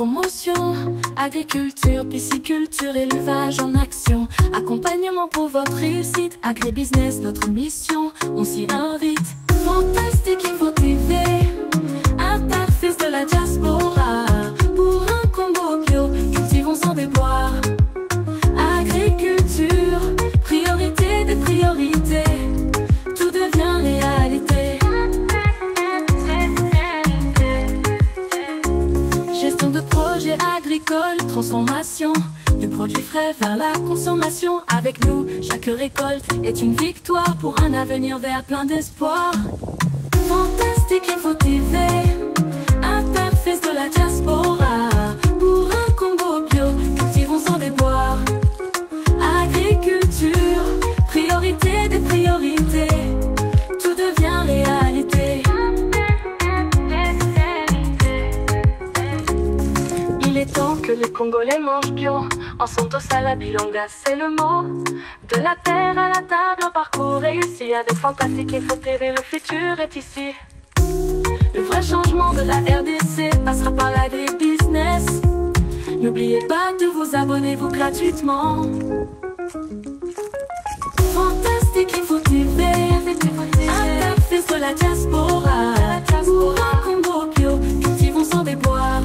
promotion, agriculture, pisciculture, élevage en action. Accompagnement pour votre réussite, agribusiness, notre mission, on s'y invite. Fantastique Info TV, interface de la diaspora. Pour un combo bio, cultivons sans déboire. Agriculture, priorité des priorités, tout devient réalité. Gestion de projets agricoles, transformation du produit frais vers la consommation. Avec nous, chaque récolte est une victoire pour un avenir vert plein d'espoir. Fantastique Info TV, interface de la diaspora. Pour un combo bio, cultivons sans déboire. Agriculture, priorité des priorités, tout devient réalité. Il est temps que les Congolais mangent bio. En Santos à la Bilonga, c'est le mot. De la terre à la table, un parcours réussi. Avec Fantastique Info TV, le futur est ici. Le vrai changement de la RDC passera par l'agribusiness. N'oubliez pas de vous abonner gratuitement. Fantastique Info TV, interface de la diaspora. Pour un combo bio, cultivons sans déboire.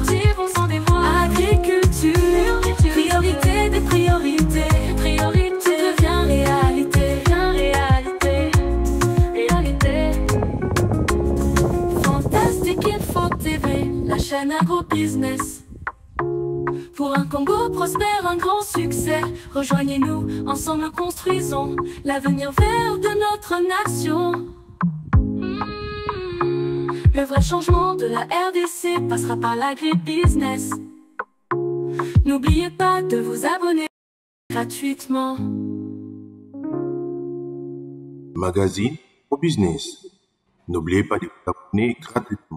Agriculture, priorité des priorités, priorité devient réalité, réalité. Fantastique Info TV, la chaîne agro-business. Pour un Congo prospère, un grand succès, rejoignez-nous, ensemble construisons l'avenir vert de notre nation. Le vrai changement de la RDC passera par l'agribusiness. N'oubliez pas de vous abonner gratuitement. Magazine au business. N'oubliez pas de vous abonner gratuitement.